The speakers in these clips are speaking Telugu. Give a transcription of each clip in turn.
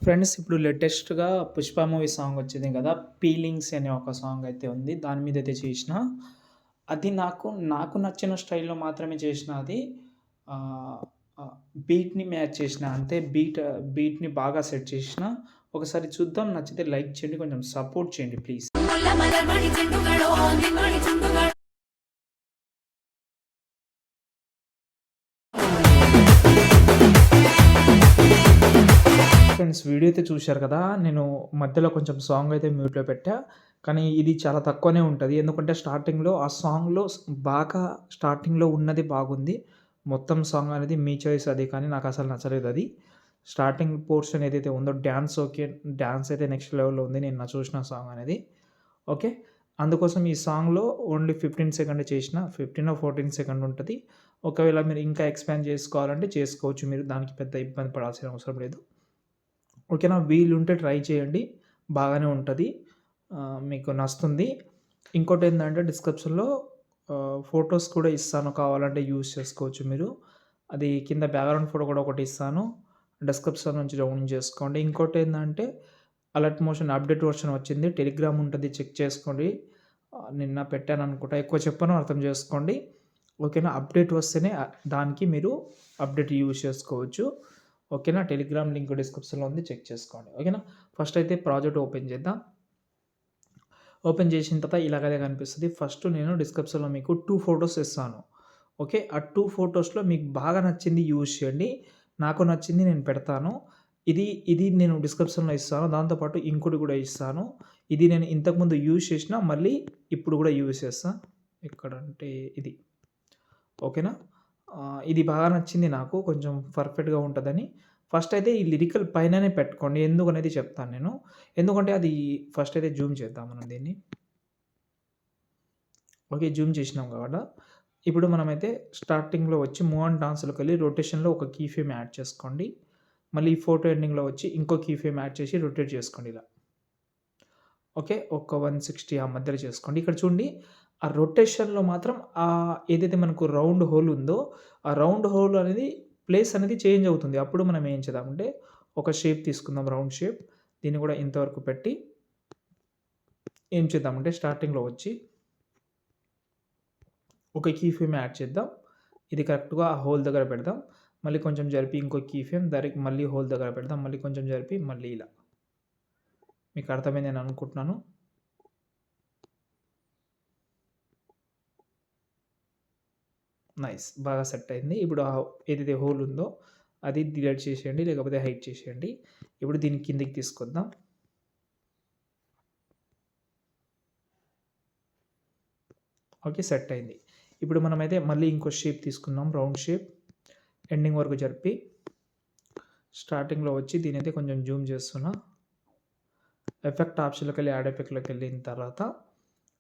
ఫ్రెండ్స్ ఇప్పుడు లేటెస్ట్‌గా 'పుష్ప' మూవీ సాంగ్ వచ్చింది కదా! 'ఫీలింగ్స్' అనే ఒక సాంగ్ అయితే ఉంది. దాని మీద అయితే చేసిన. అది నాకు నచ్చిన స్టైల్‌లో మాత్రమే చేసిన అది. ఆహ్, ఆహ్, బీట్‌ని మ్యాచ్ చేసిన. అంటే బీట్‌ని బాగా సెట్ చేసిన. ఒకసారి చూద్దాం నచ్చితే లైక్ చేయండి. కొంచెం సపోర్ట్ చేయండి ప్లీజ్. ఫ్రెండ్స్ వీడియో అయితే చూశారు కదా! నేను మధ్యలో కొంచెం సాంగ్ అయితే మ్యూట్‌లో పెట్టా. కానీ ఇది చాలా తక్కువనే ఉంటది. ఎందుకంటే స్టార్టింగ్‌లో ఆ సాంగ్‌లో బాగా స్టార్టింగ్‌లో ఉన్నది బాగుంది. మొత్తం సాంగ్ అనేది మీ చాయిస్ అది కానీ నాకసలు నచ్చలేదది. స్టార్టింగ్ పోర్షన్ ఏదైతే ఉందో డాన్స్ ఓకే. డాన్స్ అయితే నెక్స్ట్ లెవెల్‌లో ఉంది. నేను చూసిన సాంగ్ అనేది. ఓకే. అందుకోసం ఈ సాంగ్‌లో ఓన్లీ 15 సెకండే చేసిన. 15 14 సెకండ్ ఉంటది. ఒకవేళ మీరు ఇంకా ఎక్స్‌పాండ్ చేసుకోవాలంటే చేసుకోవచ్చు మీరు. దానికి పెద్ద ఇబ్బంది పడాల్సిన అవసరం లేదు. ఓకేనా? వీలుంటే ట్రై చేయండి. బాగానే ఉంటది. మీకు నచ్చుతుంది. ఇంకోటేందంటే డిస్క్రిప్షన్‌లో ఫోటోస్ కూడా ఇస్తాను. కావాలంటే యూజ్ చేసుకోవచ్చు మీరు. అది కింద బ్యాక్‌గ్రౌండ్ ఫోటో కూడా ఒకటి ఇస్తాను. డిస్క్రిప్షన్ నుంచి డౌన్లోడ్ చేసుకోండి. ఇంకోటేందంటే అలర్ట్ మోషన్ అప్డేట్ వర్షన్ వచ్చింది. టెలిగ్రామ్ ఉంటది చెక్ చేసుకోండి. నిన్న పెట్టాననుకుంటా. ఎక్కువ చెప్పను అర్థం చేసుకోండి. ఓకేనా? అప్డేట్ వస్తేనే దానికి మీరు అప్డేట్ యూజ్ చేసుకోవచ్చు. ఓకేనా? టెలిగ్రామ్ లింక్ డిస్క్రిప్షన్‌లో ఉంది. చెక్ చేసుకోండి. ఓకేనా? ఫస్ట్ అయితే ప్రాజెక్ట్ ఓపెన్ చేద్దాం. ఓపెన్ చేసిన తర్వాత ఇలాగదే కనిపిస్తది. ఫస్ట్ నేను డిస్క్రిప్షన్‌లో మీకు 2 ఫోటోస్ ఇస్తాను. ఓకే. ఆ 2 ఫోటోస్‌లో మీకు బాగా నచ్చింది యూజ్ చేయండి. నాకు నచ్చింది నేను పెడతాను. ఇది నేను డిస్క్రిప్షన్‌లో ఇస్తాను. దాంతో పాటు ఇంకోటి కూడా ఇస్తాను. ఇది నేను ఇంతకుముందు యూజ్ చేసిన మళ్ళీ ఇప్పుడు కూడా యూజ్ చేస్తా. ఎక్కడంటే ఇది. ఓకేనా? ఇది బాగా నచ్చింది నాకు. కొంచెం పర్ఫెక్ట్‌గా ఉంటదని. ఫస్ట్ అయితే ఈ లిరికల్ పైననే పెట్టుకోండి. ఎందుకనేది చెప్తాను నేను. ఎందుకంటే అది ఫస్ట్ అయితే జూమ్ చేద్దాం మనం దీన్ని. ఓకే. జూమ్ చేసినాం కదా! ఇప్పుడు మనమైతే స్టార్టింగ్‌లో వచ్చి మూవ్ ఆన్ డాన్స్‌లోకెళ్ళి రొటేషన్‌లో ఒక కీ ఫ్రేమ్ యాడ్ చేసుకోండి. మళ్ళీ ఈ ఫోటో ఎండింగ్‌లో వచ్చి ఇంకో కీ ఫ్రేమ్ యాడ్ చేసి రొటేట్ చేసుకోండి ఇలా. ఓకే. ఒక 160 ఆ మధ్యలో చేసుకోండి. ఇక్కడ చూడండి ఆ రొటేషన్‌లో మాత్రం ఏదైతే మనకు రౌండ్ హోల్ ఉందో, ఆ రౌండ్ హోల్ అనేది ప్లేస్ అనేది చేంజ్ అవుతుంది. అప్పుడు మనం ఏం చేద్దామంటే ఒక షేప్ తీసుకుందాం రౌండ్ షేప్. దీన్ని కూడా ఇంతవరకు పెట్టి ఏం చేద్దామంటే స్టార్టింగ్‌లో వచ్చి ఒక కీ ఫ్రేమ్ యాడ్ చేద్దాం. ఇది కరెక్ట్‌గా ఆ హోల్ దగ్గర పెడదాం. మళ్ళీ కొంచెం జరిపి ఇంకో కీ ఫ్రేమ్ మళ్ళీ హోల్ దగ్గర పెడదాం. మళ్ళీ కొంచెం జరిపి మళ్ళీ ఇలా. మీకు అర్థమైందని అనుకుంటున్నాను. నైస్. బాగా సెట్ అయింది. ఇప్పుడు ఏదైతే హోల్ ఉందో అది డిలీట్ చేసేయండి. లేకపోతే హైడ్ చేసేయండి. ఇప్పుడు దీన్ని కిందకి తీసుకొద్దాం. ఓకే. సెట్ అయింది. ఇప్పుడు మనమైతే మళ్ళీ ఇంకో షేప్ తీసుకుందాం. Round shape. ఎండింగ్ వరకు జరిపి స్టార్టింగ్‌లో వచ్చి దీనైతే కొంచెం జూమ్ చేస్తున్నా. ఎఫెక్ట్ ఆప్షన్‌లోకెళ్ళి యాడ్ ఎఫెక్ట్‌లోకెళ్ళిన తర్వాత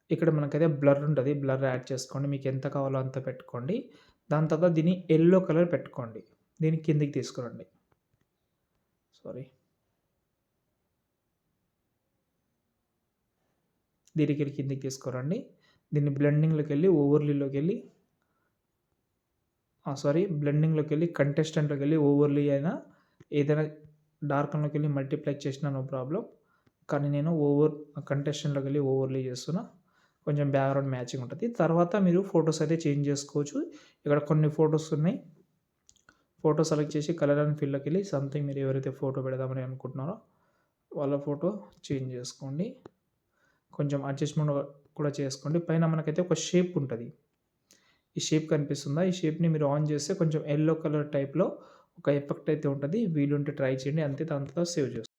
ఇక్కడ మనకైతే బ్లర్ ఉంటది. బ్లర్ యాడ్ చేసుకోండి. మీకు ఎంత కావాలో అంత పెట్టుకోండి. దాని తర్వాత దీన్ని యెల్లో కలర్ పెట్టుకోండి. దీన్ని కిందకి తీసుకురండి. సారీ. దీనికి కిందకి తీసుకురండి. దీన్ని బ్లెండింగ్‌లోకెళ్ళి ఓవర్‌లీలోకెళ్ళి బ్లెండింగ్‌లోకెళ్ళి కంటెస్టెంట్‌లోకెళ్ళి ఓవర్‌లీ అయినా ఏదైనా డార్కన్‌లోకెళ్ళి మల్టిప్లై చేసినా నో ప్రాబ్లమ్. కానీ నేను కంటెస్టెంట్‌లోకెళ్ళి ఓవర్‌లీ చేస్తున్నా. కొంచెం బ్యాక్‌గ్రౌండ్ మ్యాచింగ్ ఉంటది. తర్వాత మీరు ఫోటోస్ అయితే చేంజ్ చేసుకోవచ్చు. ఇక్కడ కొన్ని ఫోటోస్ ఉన్నాయి. ఫోటో సెలెక్ట్ చేసి కలర్ అండ్ ఫిల్‌లోకెళ్ళి సంథింగ్ మీరు ఎవరైతే ఫోటో పెడదామని అనుకుంటున్నారో వాళ్ళ ఫోటో చేంజ్ చేసుకోండి. కొంచెం అడ్జస్ట్‌మెంట్ కూడా చేసుకోండి. పైన మనకైతే ఒక షేప్ ఉంటది. ఈ షేప్ కనిపిస్తుందా? ఈ షేప్‌ని మీరు ఆన్ చేస్తే కొంచెం యెల్లో కలర్ టైప్‌లో ఒక ఎఫెక్ట్ అయితే ఉంటది. వీలుంటే ట్రై చేయండి. అంతే దాని తర్వాత సేవ్ చేసుకోండి.